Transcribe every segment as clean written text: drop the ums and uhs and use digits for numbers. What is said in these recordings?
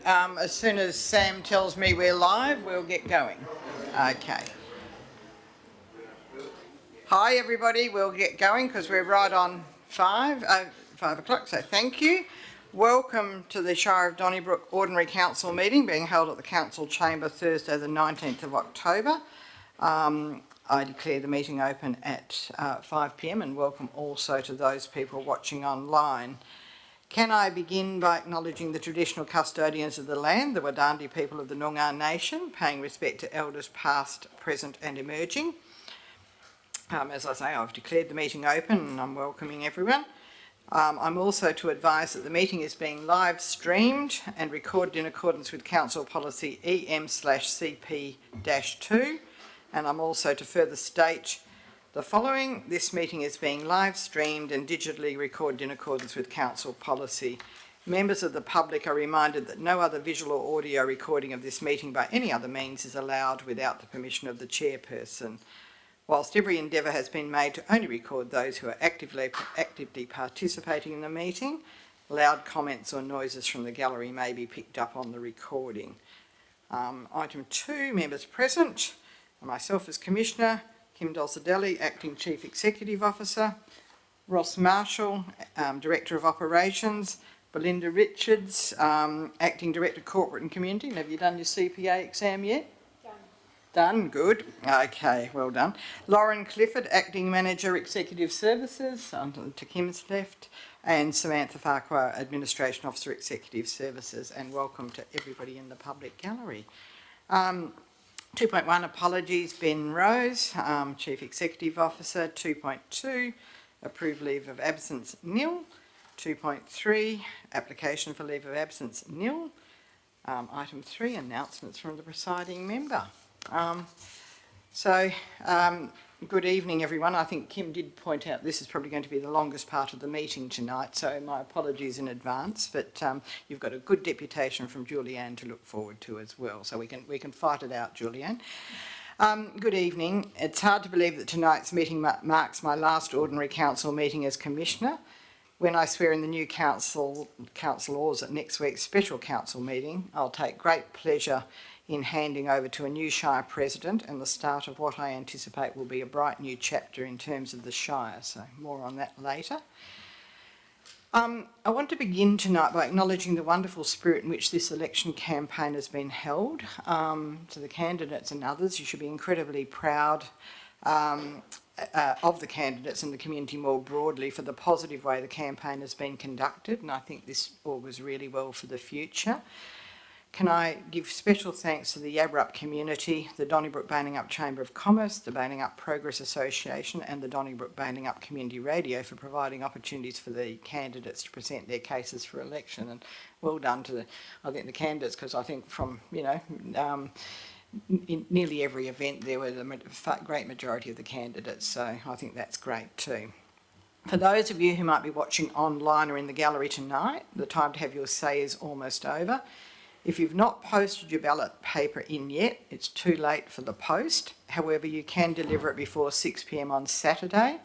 As soon as Sam tells me we're live, we'll get going. Okay. Hi everybody, we'll get going because we're right on 5 o'clock, so thank you. Welcome to the Shire of Donnybrook Ordinary Council meeting being held at the Council Chamber Thursday the 19th of October. I declare the meeting open at 5 p.m. and welcome also to those people watching online. Can I begin by acknowledging the traditional custodians of the land, the Wadandi people of the Noongar Nation, paying respect to elders past, present and emerging. As I say, I've declared the meeting open and I'm welcoming everyone. I'm also to advise that the meeting is being live streamed and recorded in accordance with Council Policy EM/CP-2, and I'm also to further state the following: this meeting is being live streamed and digitally recorded in accordance with Council Policy. Members of the public are reminded that no other visual or audio recording of this meeting by any other means is allowed without the permission of the chairperson. Whilst every endeavour has been made to only record those who are actively participating in the meeting, loud comments or noises from the gallery may be picked up on the recording. Item 2, members present, myself as Commissioner, Kim Dolcidelli, Acting Chief Executive Officer, Ross Marshall, Director of Operations, Belinda Richards, Acting Director Corporate and Community. And have you done your CPA exam yet? Done, good. Okay, well done. Lauren Clifford, Acting Manager Executive Services, to Kim's left, and Samantha Farquhar, Administration Officer Executive Services, and welcome to everybody in the public gallery. 2.1, apologies, Ben Rose, Chief Executive Officer. 2.2, approved leave of absence, nil. 2.3, application for leave of absence, nil. Item 3, announcements from the presiding member. Good evening everyone. I think Kim did point out this is probably going to be the longest part of the meeting tonight, so my apologies in advance, but you've got a good deputation from Julianne to look forward to as well, so we can fight it out, Julianne. Good evening. It's hard to believe that tonight's meeting marks my last ordinary council meeting as Commissioner. When I swear in the new council laws at next week's special council meeting, I'll take great pleasure in handing over to a new Shire President and the start of what I anticipate will be a bright new chapter in terms of the Shire, so more on that later. I want to begin tonight by acknowledging the wonderful spirit in which this election campaign has been held. To the candidates and others, you should be incredibly proud of the candidates and the community more broadly for the positive way the campaign has been conducted, and I think this augurs really well for the future. Can I give special thanks to the Yabrup community, the Donnybrook Balingup Chamber of Commerce, the Balingup Progress Association and the Donnybrook Balingup Community Radio for providing opportunities for the candidates to present their cases for election, and well done to the candidates, because I think from, in nearly every event there were the great majority of the candidates, so I think that's great too. For those of you who might be watching online or in the gallery tonight, the time to have your say is almost over. If you've not posted your ballot paper in yet, it's too late for the post. However, you can deliver it before 6 p.m. on Saturday.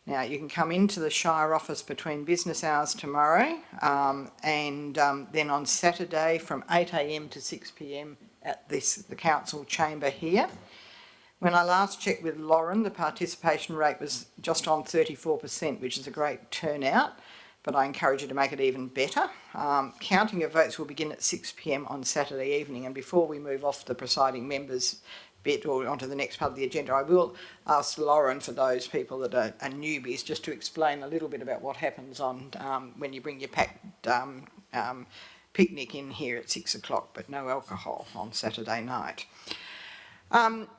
Now, you can come into the Shire office between business hours tomorrow and then on Saturday from 8 a.m. to 6 p.m. at the council chamber here. When I last checked with Lauren, the participation rate was just on 34%, which is a great turnout, but I encourage you to make it even better. Counting of votes will begin at 6 p.m. on Saturday evening, and before we move off the presiding members bit or onto the next part of the agenda, I will ask Lauren, for those people that are newbies, just to explain a little bit about what happens on when you bring your packed picnic in here at 6 o'clock, but no alcohol on Saturday night.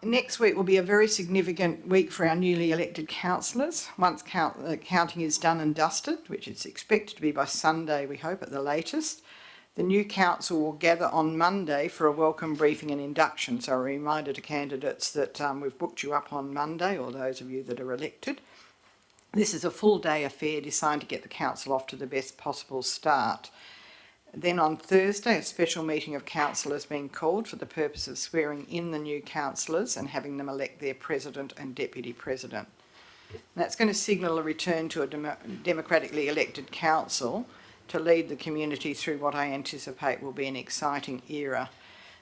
Next week will be a very significant week for our newly elected councillors. Once counting is done and dusted, which is expected to be by Sunday, we hope, at the latest, the new council will gather on Monday for a welcome briefing and induction. So a reminder to candidates that we've booked you up on Monday, or those of you that are elected. This is a full day affair designed to get the council off to the best possible start. Then on Thursday, a special meeting of councillors being called for the purpose of swearing in the new councillors and having them elect their president and deputy president. That's going to signal a return to a democratically elected council to lead the community through what I anticipate will be an exciting era.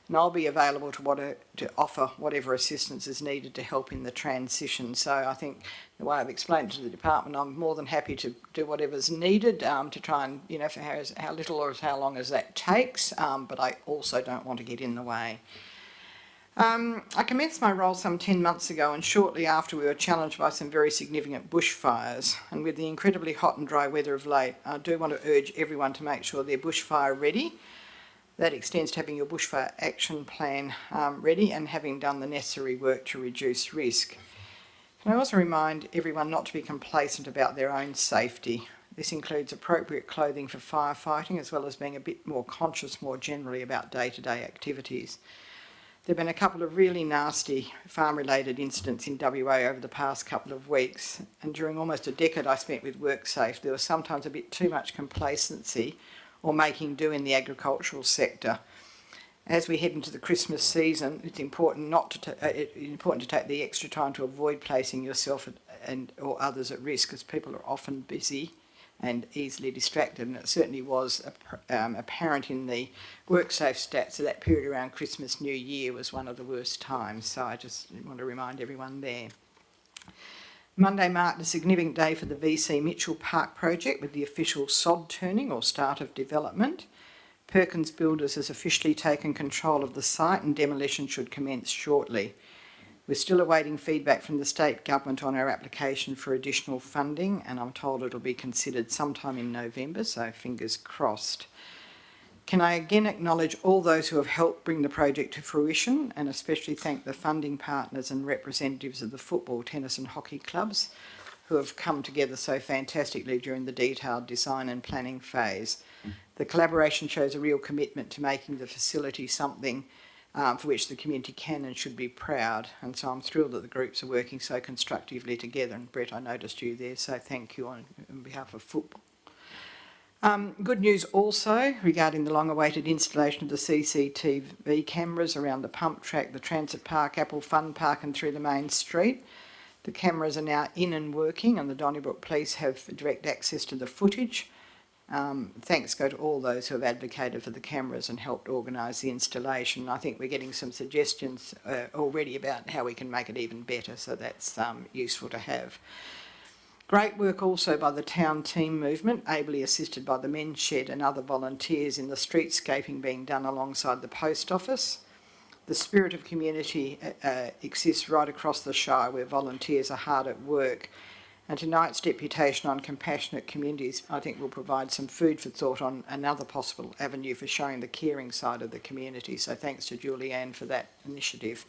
And I'll be available to offer whatever assistance is needed to help in the transition. So I think the way I've explained to the department, I'm more than happy to do whatever's needed to try and, for how little or how long as that takes, but I also don't want to get in the way. I commenced my role some 10 months ago, and shortly after we were challenged by some very significant bushfires. And with the incredibly hot and dry weather of late, I do want to urge everyone to make sure they're bushfire ready. That extends to having your bushfire action plan ready and having done the necessary work to reduce risk. Can I also remind everyone not to be complacent about their own safety? This includes appropriate clothing for firefighting, as well as being a bit more conscious more generally about day-to-day activities. There have been a couple of really nasty farm-related incidents in WA over the past couple of weeks, and during almost a decade I spent with WorkSafe, there was sometimes a bit too much complacency or making do in the agricultural sector. As we head into the Christmas season, it's important to take the extra time to avoid placing yourself or others at risk, as people are often busy and easily distracted, and it certainly was apparent in the WorkSafe stats that that period around Christmas, New Year was one of the worst times, so I just want to remind everyone there. Monday marked a significant day for the VC Mitchell Park project with the official sod turning or start of development. Perkins Builders has officially taken control of the site and demolition should commence shortly. We're still awaiting feedback from the state government on our application for additional funding, and I'm told it'll be considered sometime in November, so fingers crossed. Can I again acknowledge all those who have helped bring the project to fruition, and especially thank the funding partners and representatives of the football, tennis and hockey clubs who have come together so fantastically during the detailed design and planning phase. The collaboration shows a real commitment to making the facility something for which the community can and should be proud, and so I'm thrilled that the groups are working so constructively together, and Brett, I noticed you there, so thank you on behalf of football. Good news also regarding the long-awaited installation of the CCTV cameras around the pump track, the Transit Park, Apple Fun Park and through the main street. The cameras are now in and working, and the Donnybrook Police have direct access to the footage. Thanks go to all those who have advocated for the cameras and helped organise the installation. I think we're getting some suggestions already about how we can make it even better, so that's useful to have. Great work also by the town team movement, ably assisted by the Men's Shed and other volunteers in the streetscaping being done alongside the post office. The spirit of community exists right across the Shire, where volunteers are hard at work. And tonight's deputation on compassionate communities, I think, will provide some food for thought on another possible avenue for showing the caring side of the community. So thanks to Julianne for that initiative.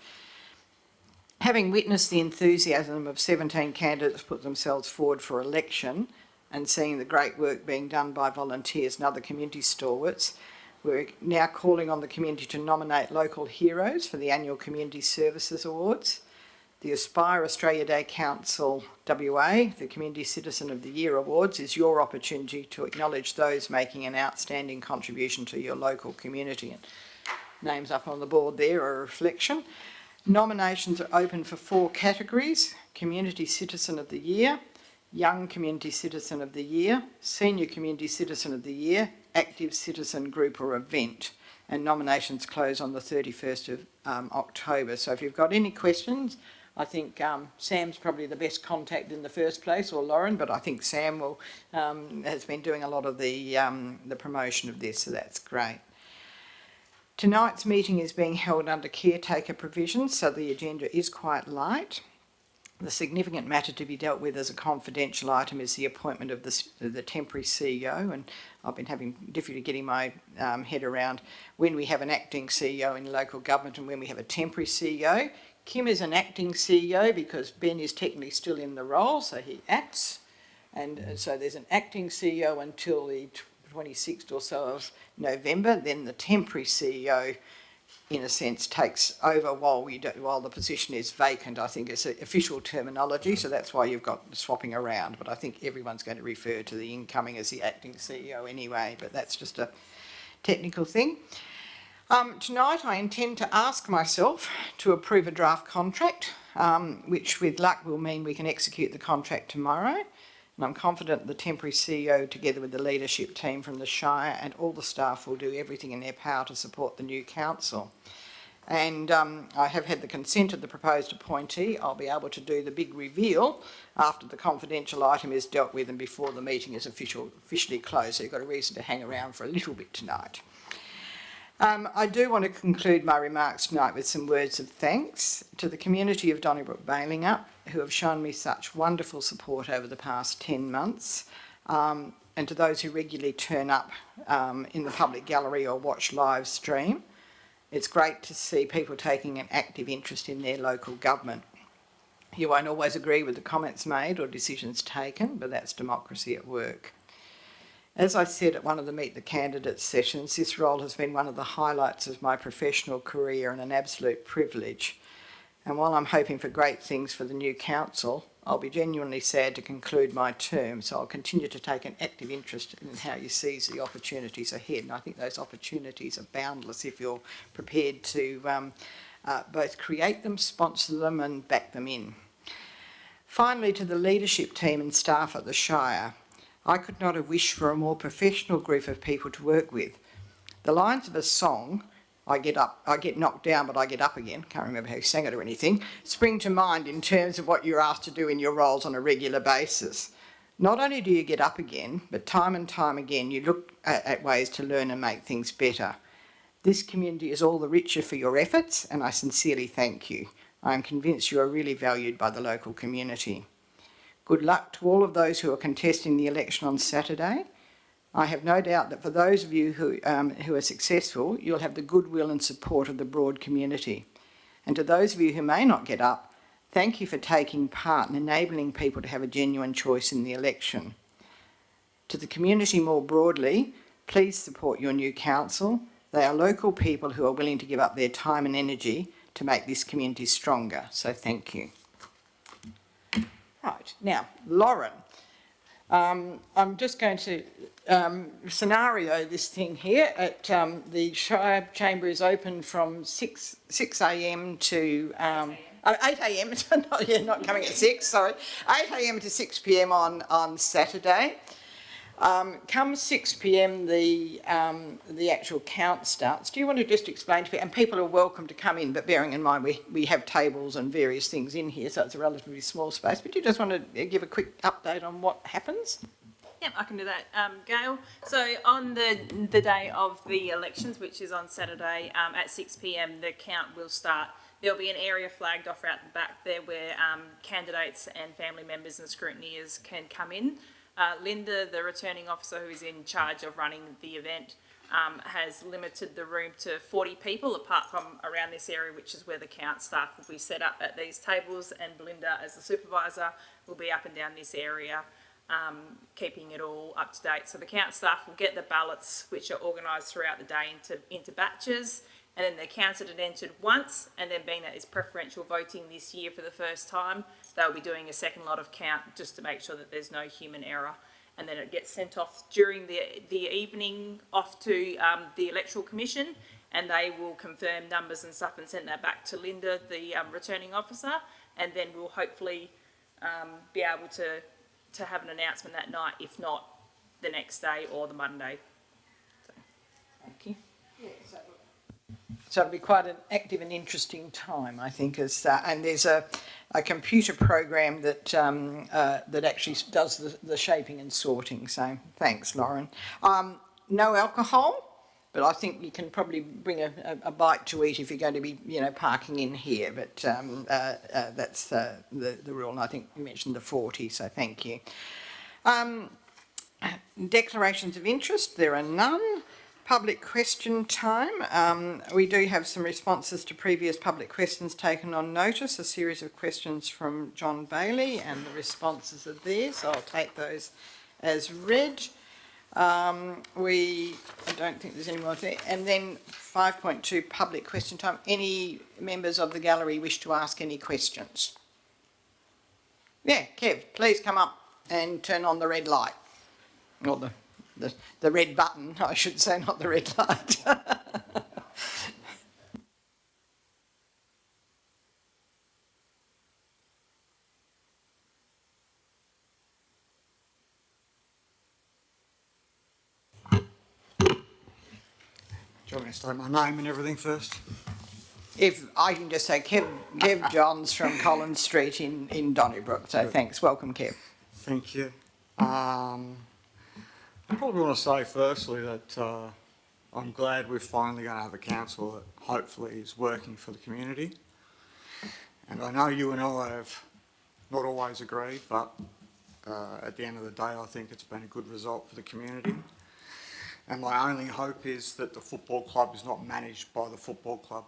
Having witnessed the enthusiasm of 17 candidates put themselves forward for election and seeing the great work being done by volunteers and other community stalwarts, we're now calling on the community to nominate local heroes for the annual Community Services Awards. The Aspire Australia Day Council WA, the Community Citizen of the Year Awards, is your opportunity to acknowledge those making an outstanding contribution to your local community. And names up on the board there are a reflection. Nominations are open for 4 categories: Community Citizen of the Year, Young Community Citizen of the Year, Senior Community Citizen of the Year, Active Citizen Group or Event. And nominations close on the 31st of October. So if you've got any questions, I think Sam's probably the best contact in the first place, or Lauren, but I think Sam has been doing a lot of the promotion of this, so that's great. Tonight's meeting is being held under caretaker provisions, so the agenda is quite light. The significant matter to be dealt with as a confidential item is the appointment of the temporary CEO, and I've been having difficulty getting my head around when we have an acting CEO in local government and when we have a temporary CEO. Kim is an acting CEO because Ben is technically still in the role, so he acts. And so there's an acting CEO until the 26th or so of November. Then the temporary CEO, in a sense, takes over while the position is vacant. I think it's official terminology, so that's why you've got swapping around. But I think everyone's going to refer to the incoming as the acting CEO anyway, but that's just a technical thing. Tonight I intend to ask myself to approve a draft contract, which with luck will mean we can execute the contract tomorrow. and I'm confident the temporary CEO, together with the leadership team from the Shire and all the staff, will do everything in their power to support the new council. And I have had the consent of the proposed appointee. I'll be able to do the big reveal after the confidential item is dealt with and before the meeting is officially closed. So you've got a reason to hang around for a little bit tonight. I do want to conclude my remarks tonight with some words of thanks to the community of Donnybrook Balingup, who have shown me such wonderful support over the past 10 months, and to those who regularly turn up in the public gallery or watch live stream. It's great to see people taking an active interest in their local government. You won't always agree with the comments made or decisions taken, but that's democracy at work. As I said at one of the Meet the Candidates sessions, this role has been one of the highlights of my professional career and an absolute privilege. And while I'm hoping for great things for the new council, I'll be genuinely sad to conclude my term, so I'll continue to take an active interest in how you seize the opportunities ahead. And I think those opportunities are boundless if you're prepared to both create them, sponsor them and back them in. Finally, to the leadership team and staff at the Shire, I could not have wished for a more professional group of people to work with. The lines of a song, I get knocked down, but I get up again, can't remember who sang it or anything, spring to mind in terms of what you're asked to do in your roles on a regular basis. Not only do you get up again, but time and time again you look at ways to learn and make things better. This community is all the richer for your efforts, and I sincerely thank you. I am convinced you are really valued by the local community. Good luck to all of those who are contesting the election on Saturday. I have no doubt that for those of you who are successful, you'll have the goodwill and support of the broad community. And to those of you who may not get up, thank you for taking part in enabling people to have a genuine choice in the election. To the community more broadly, please support your new council. They are local people who are willing to give up their time and energy to make this community stronger. So thank you. Right, now, Lauren. I'm just going to scenario this thing here. At the Shire Chamber is open from 6 a.m. to 8 a.m. Not coming at 6. Sorry, 8 a.m. to 6 p.m. on Saturday. Come 6 p.m. the actual count starts. Do you want to just explain to people? And people are welcome to come in, but bearing in mind we have tables and various things in here, so it's a relatively small space. But do you just want to give a quick update on what happens? Yep, I can do that, Gail. So on the day of the elections, which is on Saturday at 6 p.m, the count will start. There'll be an area flagged off out the back there where candidates and family members and scrutineers can come in. Linda, the returning officer who is in charge of running the event, has limited the room to 40 people, apart from around this area, which is where the count staff will be set up at these tables, and Belinda, as the supervisor, will be up and down this area, keeping it all up to date. So the count staff will get the ballots, which are organised throughout the day into batches, and then they're counted and entered once, and then being that it's preferential voting this year for the first time, they'll be doing a second lot of count just to make sure that there's no human error. And then it gets sent off during the evening off to the Electoral Commission, and they will confirm numbers and stuff and send that back to Linda, the returning officer, and then we'll hopefully be able to have an announcement that night, if not the next day or the Monday. So, thank you. Yeah, so it'll be quite an active and interesting time, I think. And there's a computer program that that actually does the shaping and sorting. So thanks, Lauren. No alcohol, but I think you can probably bring a bite to eat if you're going to be, parking in here. But that's the rule. And I think you mentioned the 40. So thank you. Declarations of interest. There are none. Public question time. We do have some responses to previous public questions taken on notice, a series of questions from John Bailey, and the responses are there, so I'll take those as read. I don't think there's any more there. And then 5.2, public question time. Any members of the gallery wish to ask any questions? Yeah, Kev, please come up and turn on the red light. Or the red button, I should say, not the red light. you want me to state my name and everything first? If I can just say Kev Johns from Collins Street in Donnybrook. So thanks. Welcome, Kev. Thank you. I probably want to say firstly that I'm glad we're finally going to have a council that hopefully is working for the community. And I know you and I have not always agreed, but at the end of the day, I think it's been a good result for the community. And my only hope is that the football club is not managed by the football club.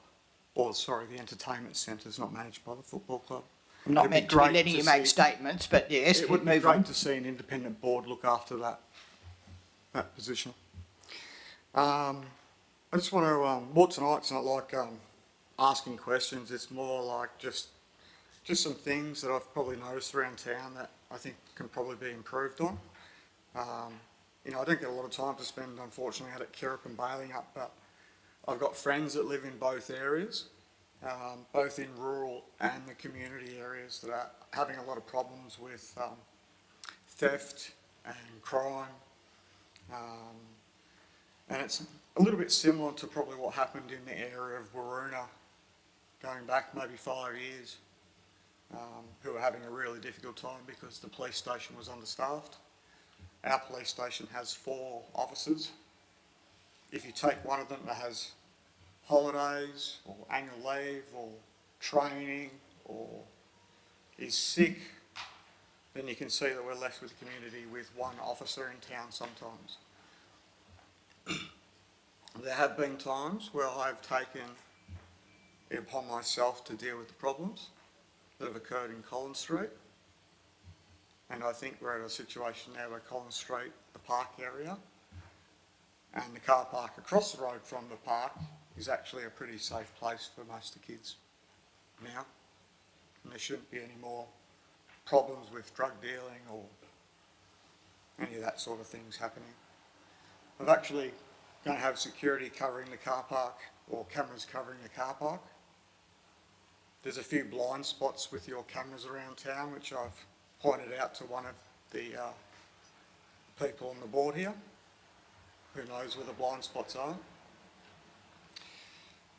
Or, sorry, the entertainment centre is not managed by the football club. I'm not It'd be meant to be great letting to you make see- statements, but yes, It would be move great on. to see an independent board look after that position. I just want to, more tonight's not like asking questions, it's more like just some things that I've probably noticed around town that I think can probably be improved on. You know, I don't get a lot of time to spend, unfortunately, out at Kirrip and Balingup, but I've got friends that live in both areas, both in rural and the community areas, that are having a lot of problems with theft and crime. And it's a little bit similar to probably what happened in the area of Waroona going back maybe 5 years, who were having a really difficult time because the police station was understaffed. Our police station has 4 officers. If you take one of them that has holidays or annual leave or training or is sick, then you can see that we're left with the community with 1 officer in town sometimes. There have been times where I've taken it upon myself to deal with the problems that have occurred in Collins Street. And I think we're at a situation now where Collins Street, the park area, and the car park across the road from the park is actually a pretty safe place for most of the kids now. And there shouldn't be any more problems with drug dealing or any of that sort of things happening. I've actually going to have security covering the car park, or cameras covering the car park. There's a few blind spots with your cameras around town, which I've pointed out to one of the people on the board here, who knows where the blind spots are.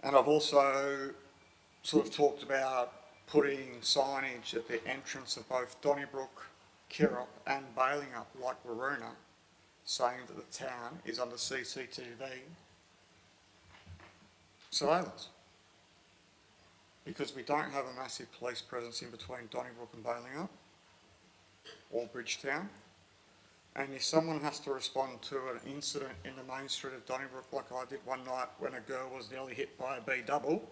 And I've also sort of talked about putting signage at the entrance of both Donnybrook, Kirrop and Balingup, like Waroona, saying that the town is under CCTV surveillance. Because we don't have a massive police presence in between Donnybrook and Balingup or Bridgetown. And if someone has to respond to an incident in the main street of Donnybrook, like I did one night when a girl was nearly hit by a B-double,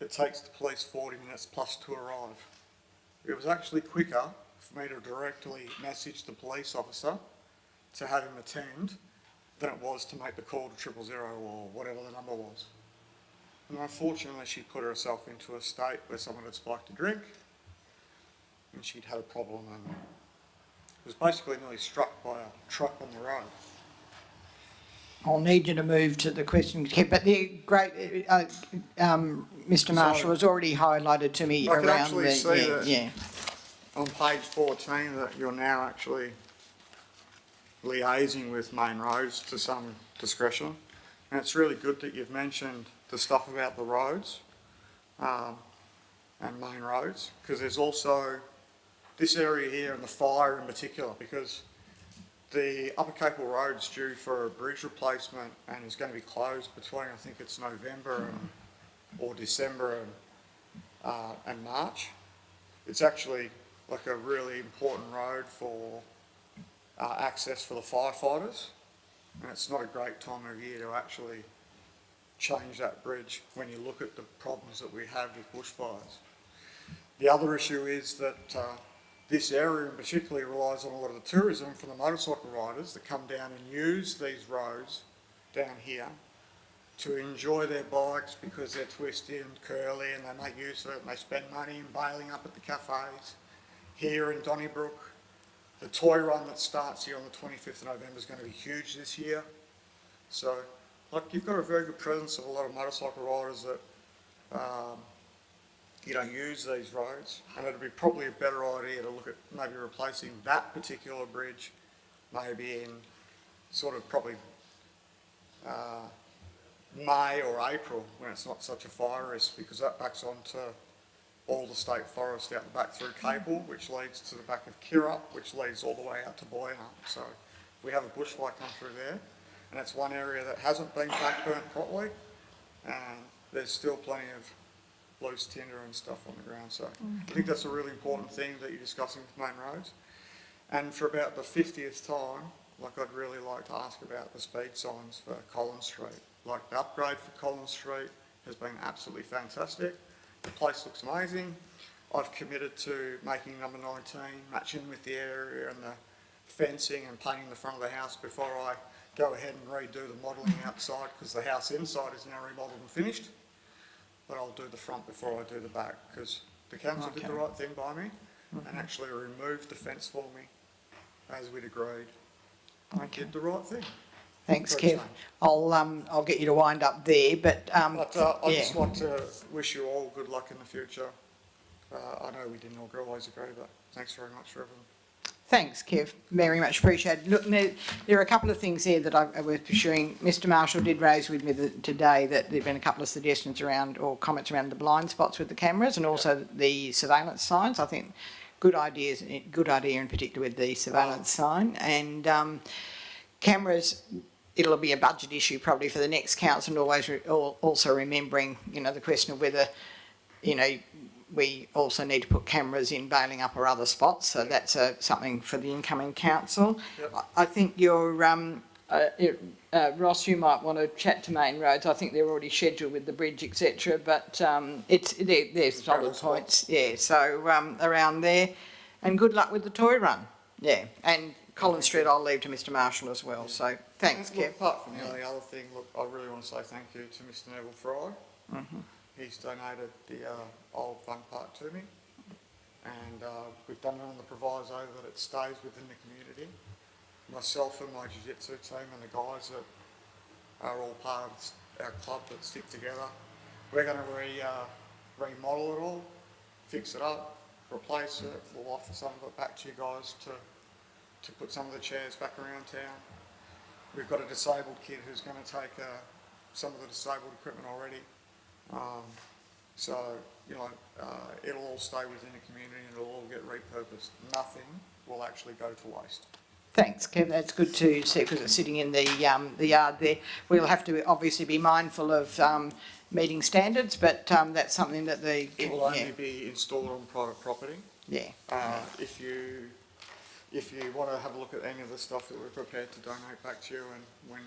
it takes the police 40 minutes plus to arrive. It was actually quicker for me to directly message the police officer to have him attend than it was to make the call to 000 or whatever the number was. And unfortunately she put herself into a state where someone had spiked a drink and she'd had a problem and was basically nearly struck by a truck on the road. I'll need you to move to the question, Kev, but the great, Mr Marshall has already highlighted to me I can around actually the, see that yeah. on page 14 that you're now actually liaising with Main Roads to some discretion. And it's really good that you've mentioned the stuff about the roads and Main Roads, because there's also this area here and the fire in particular, because the Upper Capel Road's due for a bridge replacement and is going to be closed between, I think it's November or December and March. It's actually like a really important road for access for the firefighters, and it's not a great time of year to actually change that bridge when you look at the problems that we have with bushfires. The other issue is that this area in particular relies on a lot of the tourism from the motorcycle riders that come down and use these roads down here to enjoy their bikes because they're twisty and curly and they make use of it and they spend money in bailing up at the cafes. Here in Donnybrook, the toy run that starts here on the 25th of November is going to be huge this year. So, like, you've got a very good presence of a lot of motorcycle riders that you don't use these roads, and it'd be probably a better idea to look at maybe replacing that particular bridge maybe in sort of probably May or April, when it's not such a fire risk, because that backs onto all the state forest out the back through Capel, which leads to the back of Kirrup, which leads all the way out to Boyana. So we have a bushfire come through there, and it's one area that hasn't been backburnt properly, and there's still plenty of loose tinder and stuff on the ground. So I think that's a really important thing that you're discussing with Main Roads. And for about the 50th time, like, I'd really like to ask about the speed signs for Collins Street. Like, the upgrade for Collins Street has been absolutely fantastic. The place looks amazing. I've committed to making number 19 match in with the area and the fencing and painting the front of the house before I go ahead and redo the modelling outside, because the house inside is now remodelled and finished. But I'll do the front before I do the back, because the council did the right thing by me and actually removed the fence for me as we'd agreed. I did the right thing. Thanks, For a Kev. change. I'll get you to wind up there, but, But I'd yeah. just like to wish you all good luck in the future. I know we didn't always agree, but thanks very much for everything. Thanks, Kev. Very much appreciated. Look, there are a couple of things there that I worth pursuing. Mr. Marshall did raise with me today that there've been a couple of suggestions around, or comments around the blind spots with the cameras, and also the surveillance signs. I think good idea in particular with the surveillance sign. And cameras, it'll be a budget issue probably for the next council, and always also remembering, the question of whether, we also need to put cameras in Bailing Up or other spots. So that's something for the incoming council. Yep. I think Ross, you might want to chat to Main Roads. I think they're already scheduled with the bridge, etc. But there's solid points. Yeah, so around there. And good luck with the toy run. Yeah, and Collins Street I'll leave to Mr. Marshall as well. So thanks, Look, Kev. apart from the only other thing, look, I really want to say thank you to Mr. Neville Fry. He's donated the old fun park to me, and we've done it on the proviso that it stays within the community. Myself and my jiu-jitsu team and the guys that are all part of our club that stick together, we're going to remodel it all, fix it up, replace it. We'll offer some of it back to you guys to put some of the chairs back around town. We've got a disabled kid who's going to take some of the disabled equipment already. So, it'll all stay within the community and it'll all get repurposed. Nothing will actually go to waste. Thanks, Kev. That's good to see because it's sitting in the yard there. We'll have to obviously be mindful of meeting standards, but that's something that It will only be installed on private property. Yeah. If you want to have a look at any of the stuff that we're prepared to donate back to you, and when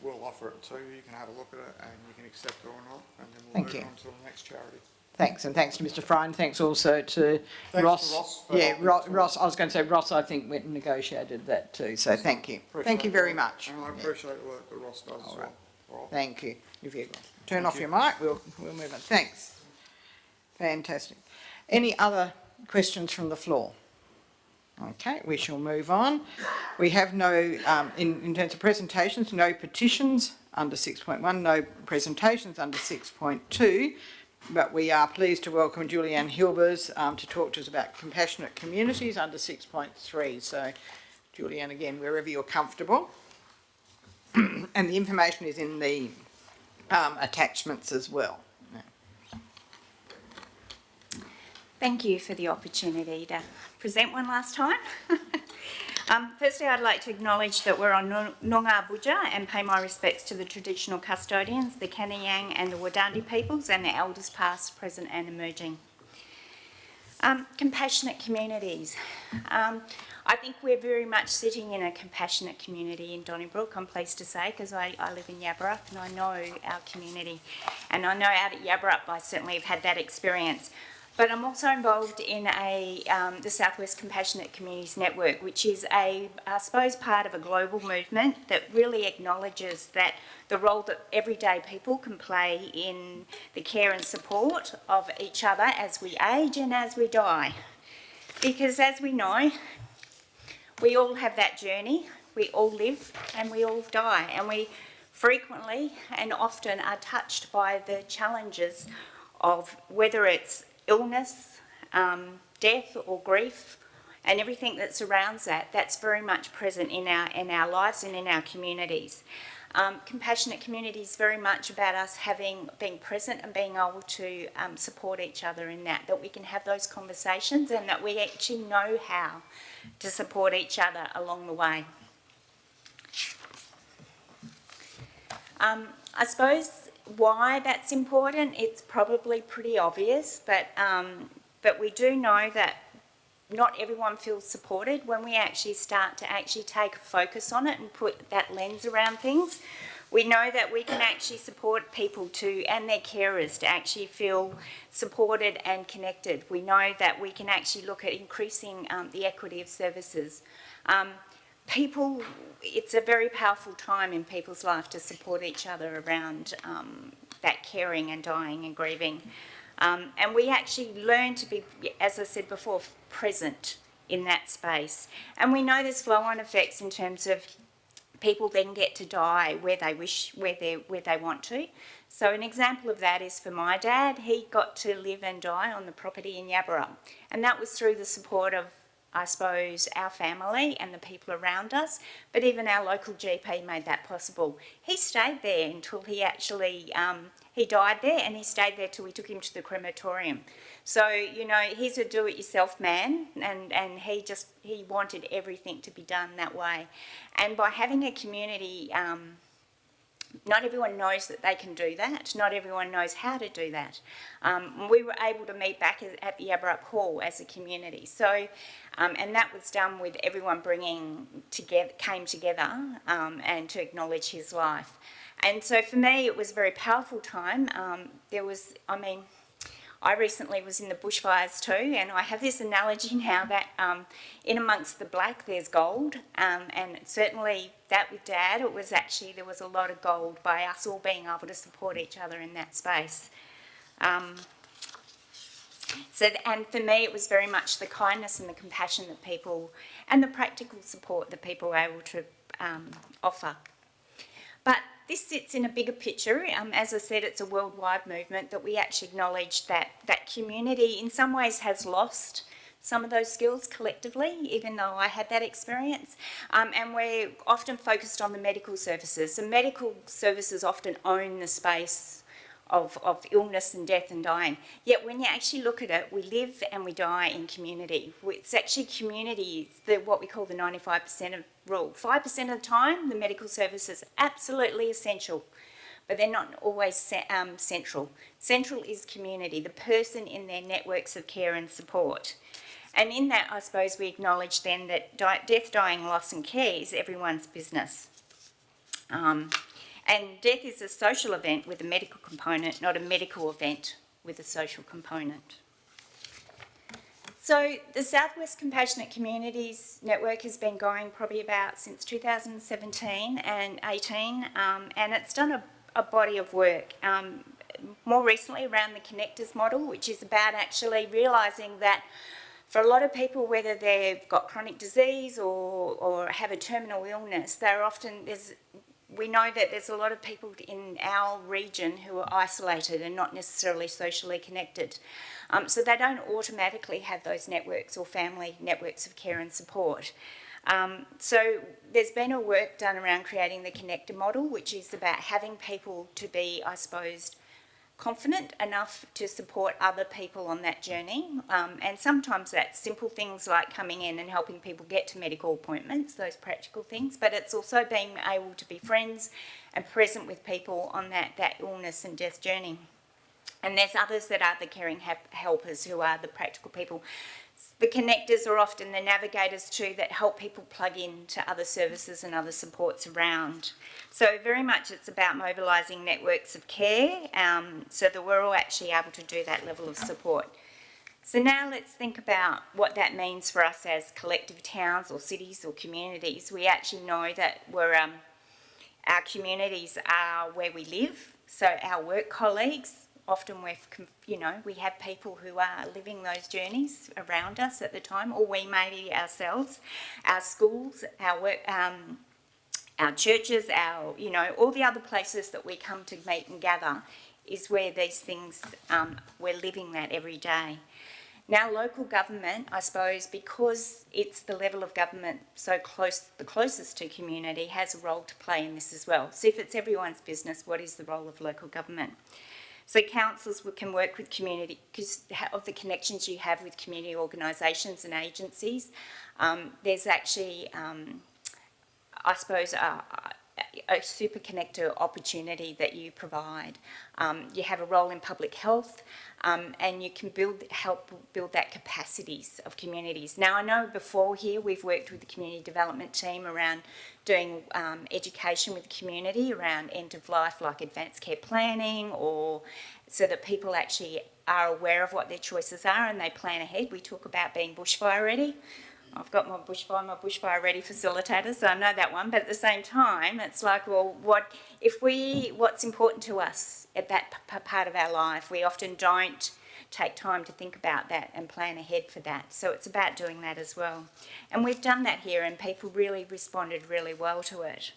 we'll offer it to you, you can have a look at it and you can accept it or not, and then we'll Thank move you. on to the next charity. Thanks, and thanks to Mr. Fry, and thanks also to Thanks Ross. to Ross for Yeah, helping us with Ross. I was going to say Ross. I think went and negotiated that too. So thank you. Thank you very much. And I appreciate the work that Ross does as well. All right. Thank you. If you turn off your mic, we'll move on. Thanks. Fantastic. Any other questions from the floor? Okay, we shall move on. We have no, in terms of presentations, no petitions under 6.1, no presentations under 6.2, but we are pleased to welcome Julianne Hilbers to talk to us about compassionate communities under 6.3. So, Julianne, again, wherever you're comfortable. And the information is in the attachments as well. Thank you for the opportunity to present one last time. Firstly, I'd like to acknowledge that we're on Noongar Boodja and pay my respects to the traditional custodians, the Kanayang and the Wadandi peoples, and the elders past, present and emerging. Compassionate communities. I think we're very much sitting in a compassionate community in Donnybrook, I'm pleased to say, because I live in Yabberup and I know our community. And I know out at Yabberup I certainly have had that experience. But I'm also involved in the Southwest Compassionate Communities Network, which is I suppose, part of a global movement that really acknowledges that the role that everyday people can play in the care and support of each other as we age and as we die. Because as we know, we all have that journey, we all live and we all die, and we frequently and often are touched by the challenges of whether it's illness, death or grief, and everything that surrounds that. That's very much present in our lives and in our communities. Compassionate community is very much about us being present and being able to support each other in that we can have those conversations and that we actually know how to support each other along the way. I suppose why that's important, it's probably pretty obvious, but we do know that not everyone feels supported. When we actually start to actually take a focus on it and put that lens around things, we know that we can actually support people and their carers to actually feel supported and connected. We know that we can actually look at increasing the equity of services. It's a very powerful time in people's life to support each other around that caring and dying and grieving. And we actually learn to be, as I said before, present in that space. And we know there's flow-on effects in terms of people then get to die where they want to. So an example of that is for my dad. He got to live and die on the property in Yaburra. And that was through the support of, I suppose, our family and the people around us, but even our local GP made that possible. He stayed there until he actually, he died there, and he stayed there till we took him to the crematorium. So, you know, he's a do-it-yourself man, and he wanted everything to be done that way. And by having a community, not everyone knows that they can do that. Not everyone knows how to do that. We were able to meet back at the Yaburrup Hall as a community. So, and that was done with everyone came together and to acknowledge his life. And so for me, it was a very powerful time. I recently was in the bushfires too, and I have this analogy now that in amongst the black there's gold, and certainly that with Dad, there was a lot of gold by us all being able to support each other in that space. And for me, it was very much the kindness and the compassion that people, and the practical support that people were able to offer. But this sits in a bigger picture. As I said, it's a worldwide movement that we actually acknowledge that community in some ways has lost some of those skills collectively, even though I had that experience. And we're often focused on the medical services. So medical services often own the space of illness and death and dying. Yet when you actually look at it, we live and we die in community. It's actually community, what we call the 95% rule. 5% of the time, the medical services are absolutely essential, but they're not always central. Central is community, the person in their networks of care and support. And in that, I suppose we acknowledge then that death, dying, loss and care is everyone's business. And death is a social event with a medical component, not a medical event with a social component. So the Southwest Compassionate Communities Network has been going probably about since 2017 and 18, and it's done a body of work more recently around the Connectors model, which is about actually realising that for a lot of people, whether they've got chronic disease or have a terminal illness, we know that there's a lot of people in our region who are isolated and not necessarily socially connected. So they don't automatically have those networks or family networks of care and support. So there's been a work done around creating the Connector model, which is about having people to be, I suppose, confident enough to support other people on that journey. And sometimes that's simple things like coming in and helping people get to medical appointments, those practical things, but it's also being able to be friends and present with people on that illness and death journey. And there's others that are the caring helpers who are the practical people. The connectors are often the navigators too that help people plug into other services and other supports around. So very much it's about mobilising networks of care so that we're all actually able to do that level of support. So now let's think about what that means for us as collective towns or cities or communities. We actually know that our communities are where we live, so our work colleagues, often we have people who are living those journeys around us at the time, or we maybe ourselves, our schools, our work, our churches, all the other places that we come to meet and gather is where these things, we're living that every day. Now, local government, I suppose, because it's the level of government so close, the closest to community, has a role to play in this as well. So if it's everyone's business, what is the role of local government? So councils can work with community, because of the connections you have with community organisations and agencies. There's actually, I suppose, a super connector opportunity that you provide. You have a role in public health, and you can help build that capacities of communities. Now, I know before here we've worked with the community development team around doing education with the community around end of life, like advanced care planning, or so that people actually are aware of what their choices are and they plan ahead. We talk about being bushfire ready. I've got my bushfire ready facilitator, so I know that one. But at the same time, it's like, well, what's important to us at that part of our life? We often don't take time to think about that and plan ahead for that. So it's about doing that as well. And we've done that here, and people really responded really well to it.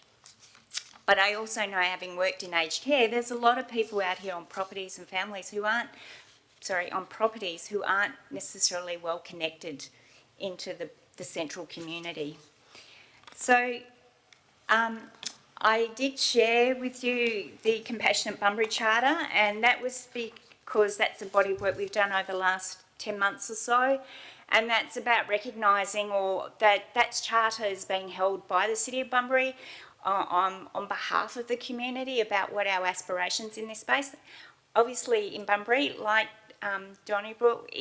But I also know, having worked in aged care, there's a lot of people out here on properties and families who aren't necessarily well connected into the central community. So I did share with you the Compassionate Bunbury Charter, and that was because that's a body of work we've done over the last 10 months or so, and that's about recognising that charter is being held by the City of Bunbury on behalf of the community about what our aspirations in this space. Obviously in Bunbury, like Donnybrook,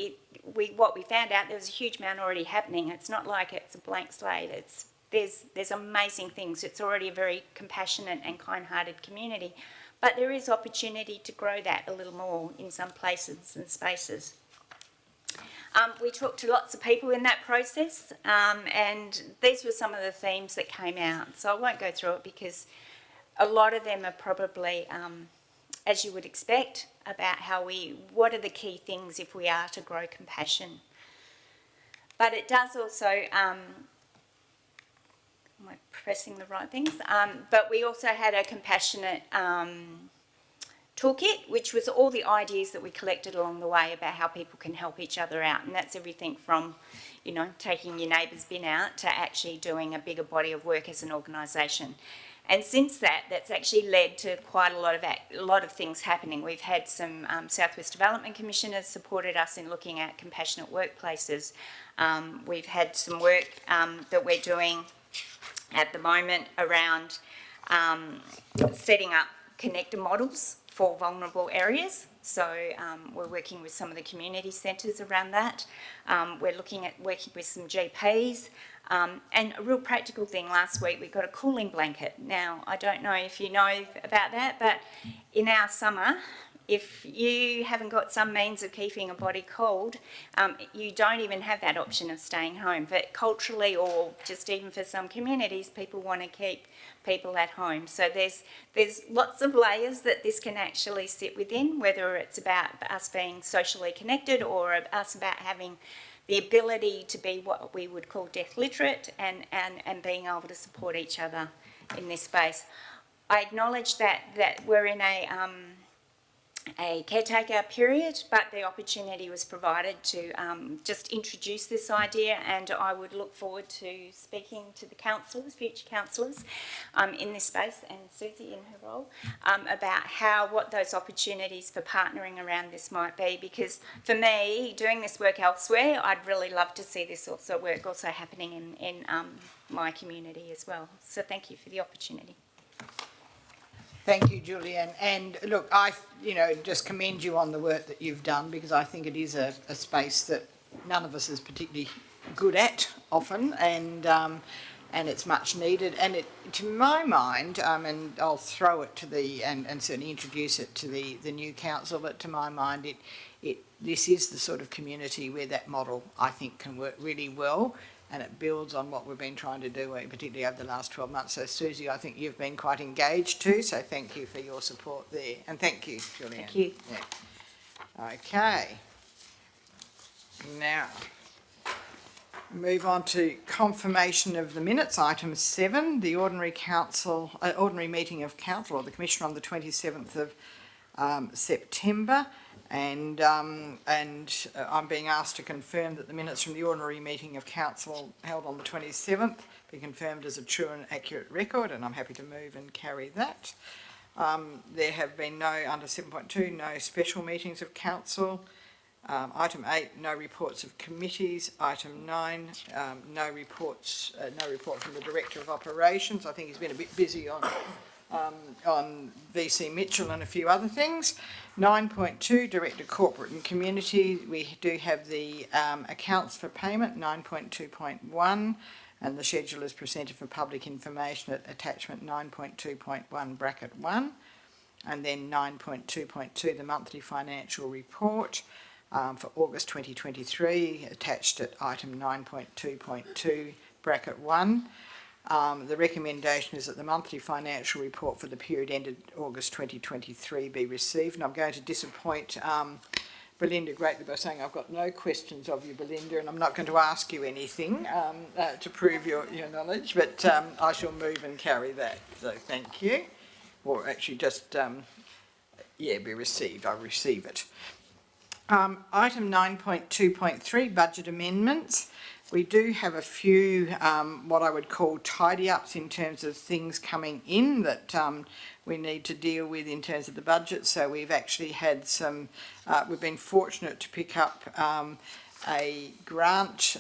what we found out, there was a huge amount already happening. It's not like it's a blank slate. There's amazing things. It's already a very compassionate and kind-hearted community, but there is opportunity to grow that a little more in some places and spaces. We talked to lots of people in that process, and these were some of the themes that came out. So I won't go through it because a lot of them are probably, as you would expect, about what are the key things if we are to grow compassion. But it does also, am I pressing the right things? But we also had a compassionate toolkit, which was all the ideas that we collected along the way about how people can help each other out. And that's everything from, taking your neighbour's bin out to actually doing a bigger body of work as an organisation. And since that's actually led to quite a lot of things happening. We've had some Southwest Development Commissioners supported us in looking at compassionate workplaces. We've had some work that we're doing at the moment around setting up connector models for vulnerable areas. So we're working with some of the community centres around that. We're looking at working with some GPs. And a real practical thing, last week we got a cooling blanket. Now, I don't know if you know about that, but in our summer, if you haven't got some means of keeping a body cold, you don't even have that option of staying home. But culturally, or just even for some communities, people want to keep people at home. So there's lots of layers that this can actually sit within, whether it's about us being socially connected or us about having the ability to be what we would call death literate and being able to support each other in this space. I acknowledge that we're in a caretaker period, but the opportunity was provided to just introduce this idea, and I would look forward to speaking to the councillors, future councillors in this space, and Susie in her role, about what those opportunities for partnering around this might be, because for me, doing this work elsewhere, I'd really love to see this work also happening in my community as well. So thank you for the opportunity. Thank you, Julian. And look, I just commend you on the work that you've done, because I think it is a space that none of us is particularly good at often, and it's much needed. And it, to my mind, and I'll throw it to and certainly introduce it to the new council, but to my mind, this is the sort of community where that model, I think, can work really well. And it builds on what we've been trying to do, particularly over the last 12 months. So, Susie, I think you've been quite engaged too, so thank you for your support there. And thank you, Julian. Thank you. Yeah. Okay. Now, move on to confirmation of the minutes. Item 7, the ordinary meeting of council, or the Commissioner on the 27th of September. And I'm being asked to confirm that the minutes from the ordinary meeting of council held on the 27th be confirmed as a true and accurate record, and I'm happy to move and carry that. There have been no, under 7.2, no special meetings of council. Item 8, no reports of committees. Item 9, no report from the Director of Operations. I think he's been a bit busy on VC Mitchell and a few other things. 9.2, Director Corporate and Community. We do have the accounts for payment, 9.2.1, and the schedule is presented for public information at attachment 9.2.1 bracket 1. And then 9.2.2, the monthly financial report for August 2023, attached at item 9.2.2 bracket 1. The recommendation is that the monthly financial report for the period ended August 2023 be received, and I'm going to disappoint Belinda greatly by saying I've got no questions of you, Belinda, and I'm not going to ask you anything to prove your knowledge, but I shall move and carry that, so thank you. Or actually just, be received, I receive it. Item 9.2.3, budget amendments. We do have a few what I would call tidy-ups in terms of things coming in that we need to deal with in terms of the budget. So we've actually had some, we've been fortunate to pick up a grant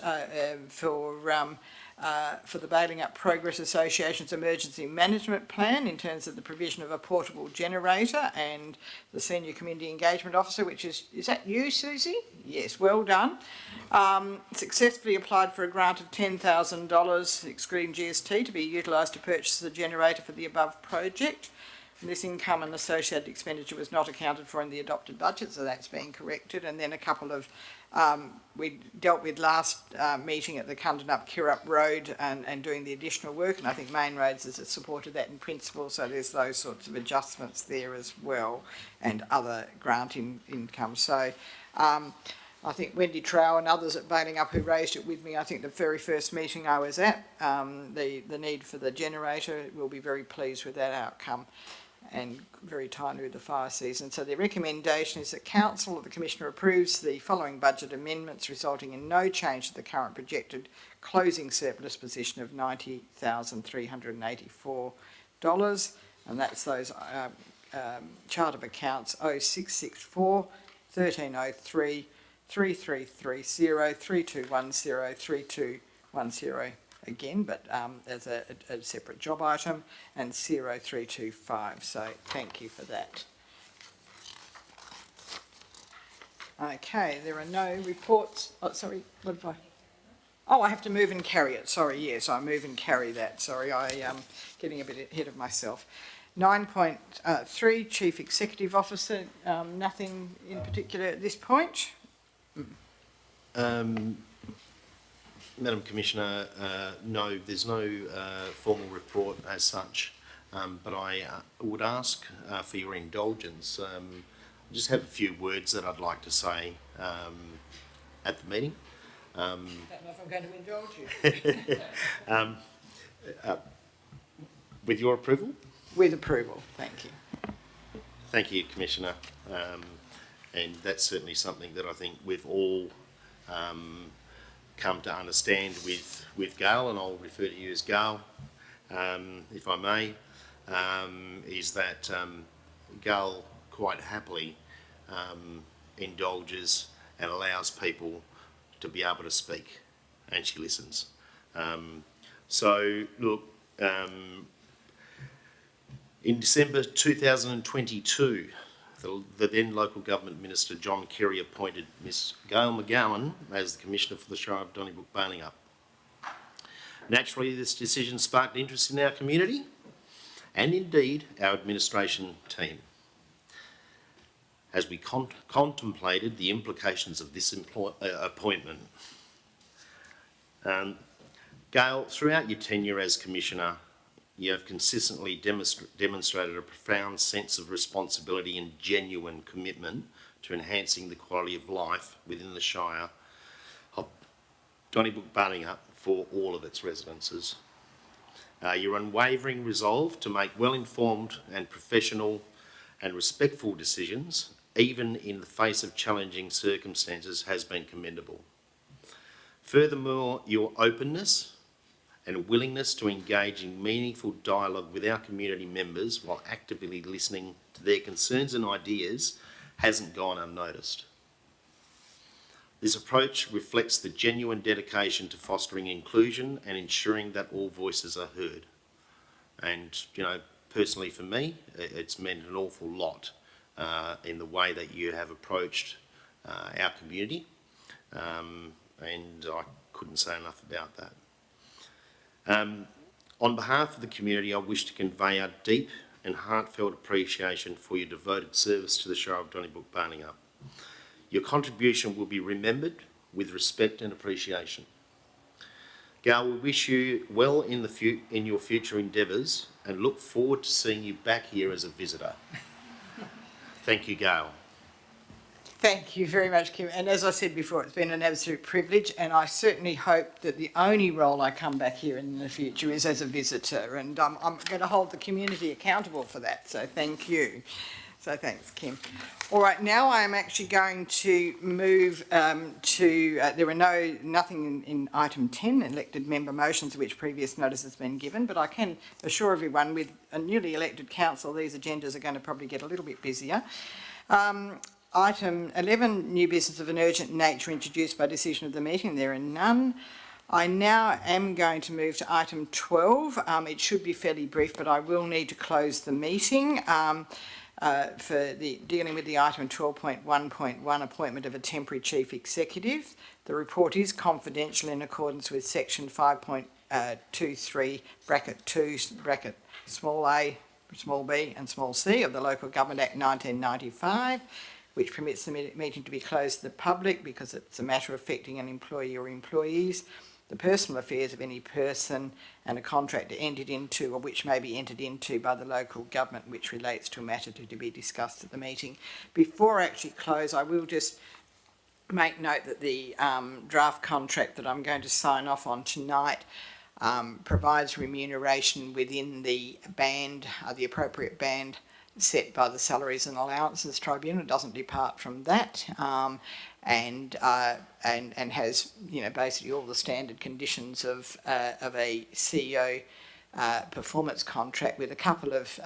for the Baling Up Progress Association's emergency management plan in terms of the provision of a portable generator, and the Senior Community Engagement Officer, which is that you, Susie? Yes, well done. Successfully applied for a grant of $10,000, excluding GST, to be utilised to purchase the generator for the above project. And this income and associated expenditure was not accounted for in the adopted budget, so that's been corrected. And then a couple of we dealt with last meeting at the Cundanup Kirrup Road and doing the additional work, and I think Main Roads has supported that in principle, so there's those sorts of adjustments there as well, and other grant income. So I think Wendy Trow and others at Baling Up who raised it with me, I think the very first meeting I was at, the need for the generator, will be very pleased with that outcome, and very timely with the fire season. So the recommendation is that Council or the Commissioner approves the following budget amendments, resulting in no change to the current projected closing surplus position of $90,384, and that's those chart of accounts 0664, 1303, 3330, 3210, 3210 again, but as a separate job item, and 0325. So thank you for that. Okay, there are no reports. Oh, sorry, what have I? Oh, I have to move and carry it. Sorry, yes, I move and carry that. Sorry, I am getting a bit ahead of myself. 9.3, Chief Executive Officer. Nothing in particular at this point. Madam Commissioner, no, there's no formal report as such, but I would ask for your indulgence. I just have a few words that I'd like to say at the meeting. I don't know if I'm going to indulge you. With your approval? With approval, thank you. Thank you, Commissioner. And that's certainly something that I think we've all come to understand with Gail, and I'll refer to you as Gail, if I may, is that Gail quite happily indulges and allows people to be able to speak, and she listens. So, look, in December 2022, the then local government minister John Kerry appointed Miss Gail McGowan as the Commissioner for the Shire of Donnybrook Baling Up. Naturally, this decision sparked interest in our community and indeed our administration team as we contemplated the implications of this appointment. Gail, throughout your tenure as Commissioner, you have consistently demonstrated a profound sense of responsibility and genuine commitment to enhancing the quality of life within the Shire of Donnybrook Baling Up for all of its residences. Your unwavering resolve to make well-informed and professional and respectful decisions even in the face of challenging circumstances, has been commendable. Furthermore, your openness and willingness to engage in meaningful dialogue with our community members while actively listening to their concerns and ideas hasn't gone unnoticed. This approach reflects the genuine dedication to fostering inclusion and ensuring that all voices are heard. And, you know, personally for me, it's meant an awful lot in the way that you have approached our community, and I couldn't say enough about that. On behalf of the community, I wish to convey our deep and heartfelt appreciation for your devoted service to the Shire of Donnybrook-Barningup. Your contribution will be remembered with respect and appreciation. Gail, we wish you well in your future endeavours and look forward to seeing you back here as a visitor. Thank you, Gail. Thank you very much, Kim. And as I said before, it's been an absolute privilege, and I certainly hope that the only role I come back here in the future is as a visitor, and I'm going to hold the community accountable for that, so thank you. So thanks, Kim. All right, now I am actually going to move there are nothing in item 10, elected member motions, of which previous notice has been given, but I can assure everyone with a newly elected council, these agendas are going to probably get a little bit busier. Item 11, new business of an urgent nature introduced by decision of the meeting. There are none. I now am going to move to item 12. It should be fairly brief, but I will need to close the meeting for dealing with the item 12.1.1, appointment of a temporary chief executive. The report is confidential in accordance with section 5.23 bracket 2 bracket small a, small b and small c of the Local Government Act 1995. Which permits the meeting to be closed to the public because it's a matter affecting an employee or employees, the personal affairs of any person, and a contract entered into or which may be entered into by the local government which relates to a matter to be discussed at the meeting. Before I actually close, I will just make note that the draft contract that I'm going to sign off on tonight provides remuneration within the band, the appropriate band set by the Salaries and Allowances Tribunal. It doesn't depart from that, and has, you know, basically all the standard conditions of a CEO performance contract, with a couple of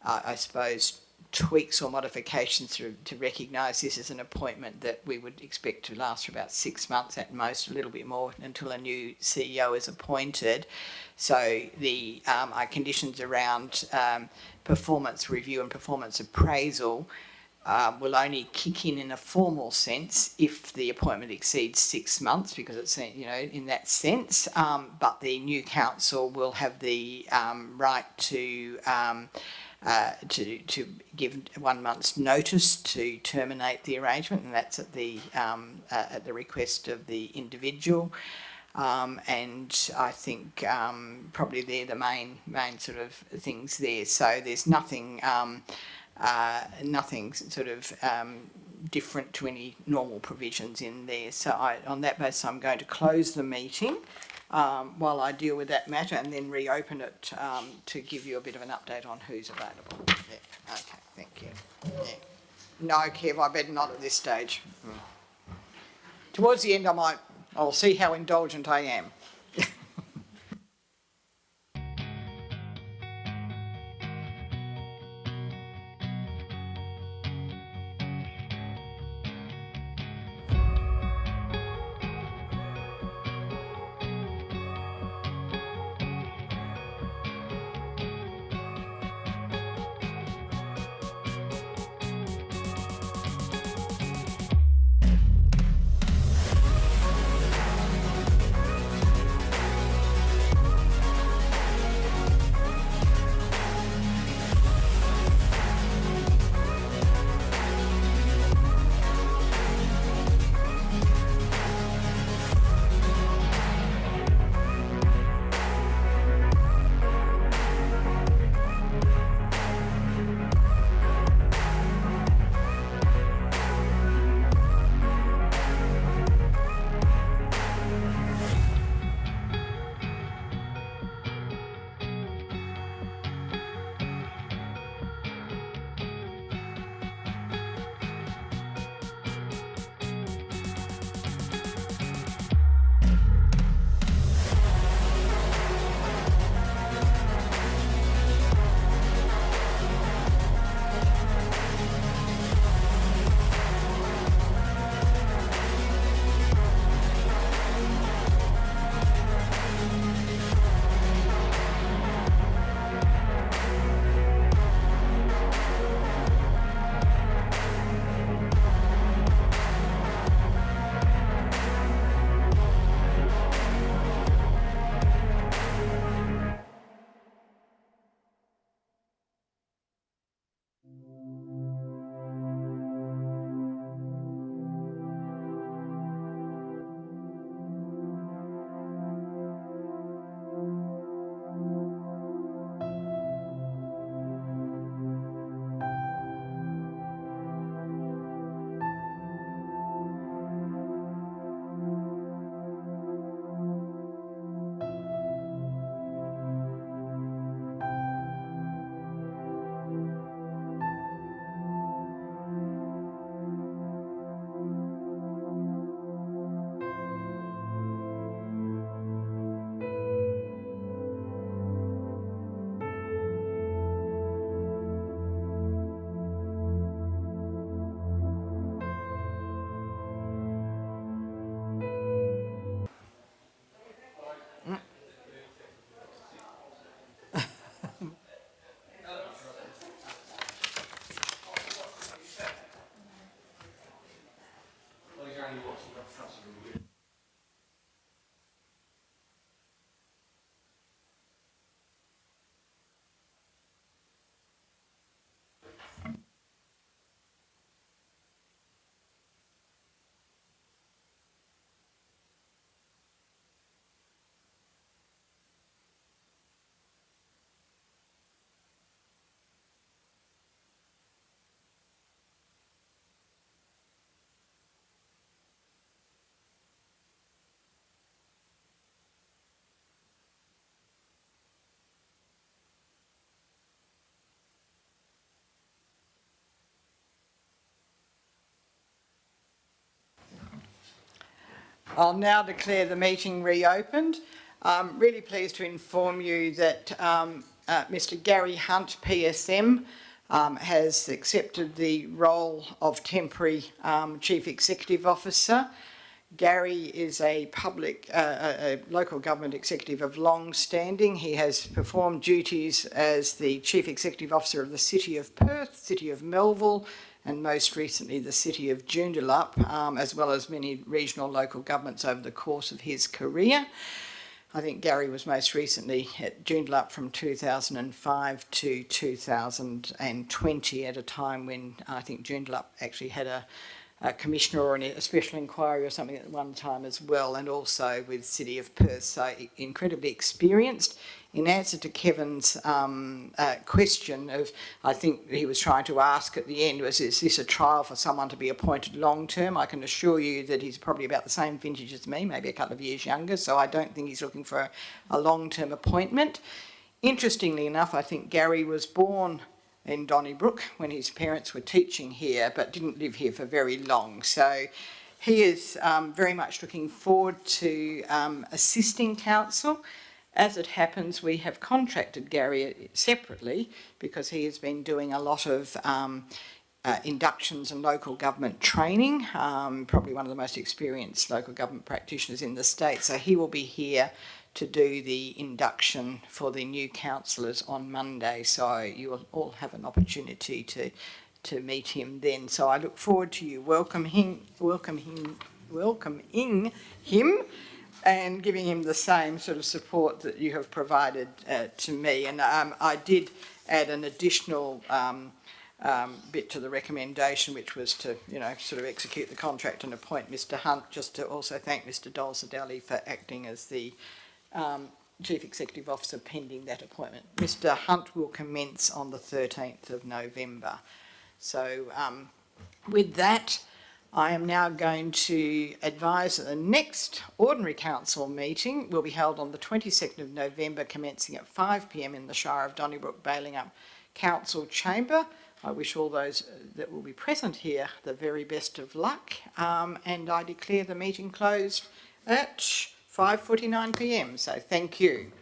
I suppose tweaks or modifications to recognise this as an appointment that we would expect to last for about 6 months at most, a little bit more, until a new CEO is appointed. So the conditions around performance review and performance appraisal will only kick in a formal sense if the appointment exceeds 6 months, because it's, you know, in that sense. But the new council will have the right to give 1 month's notice to terminate the arrangement, and that's at the request of the individual. And I think probably they're the main sort of things there. So there's nothing sort of different to any normal provisions in there. So on that basis, I'm going to close the meeting while I deal with that matter, and then reopen it to give you a bit of an update on who's available. Yeah. Okay, thank you. Yeah. No, Kev, I better not at this stage. Towards the end, I'll see how indulgent I am. I'll now declare the meeting reopened. I'm really pleased to inform you that Mr Gary Hunt, PSM, has accepted the role of temporary Chief Executive Officer. Gary is a local government executive of long standing. He has performed duties as the Chief Executive Officer of the City of Perth, City of Melville, and most recently the City of Joondalup, as well as many regional local governments over the course of his career. I think Gary was most recently at Joondalup from 2005 to 2020, at a time when I think Joondalup actually had a commissioner or a special inquiry or something at one time as well, and also with City of Perth, so incredibly experienced. In answer to Kevin's question of, I think he was trying to ask at the end, is this a trial for someone to be appointed long term? I can assure you that he's probably about the same vintage as me, maybe a couple of years younger, so I don't think he's looking for a long term appointment. Interestingly enough, I think Gary was born in Donnybrook when his parents were teaching here, but didn't live here for very long. So he is very much looking forward to assisting council. As it happens, we have contracted Gary separately because he has been doing a lot of inductions and local government training, probably one of the most experienced local government practitioners in the state. So he will be here to do the induction for the new councillors on Monday. So you will all have an opportunity to meet him then. So I look forward to you welcoming him and giving him the same sort of support that you have provided to me. And I did add an additional bit to the recommendation, which was to, sort of execute the contract and appoint Mr Hunt, just to also thank Mr Dolzadeli for acting as the Chief Executive Officer pending that appointment. Mr Hunt will commence on the 13th of November. So with that, I am now going to advise that the next Ordinary Council meeting will be held on the 22nd of November, commencing at 5 p.m. in the Shire of Donnybrook, Balingup Council Chamber. I wish all those that will be present here the very best of luck, and I declare the meeting closed at 5:49 p.m. So thank you.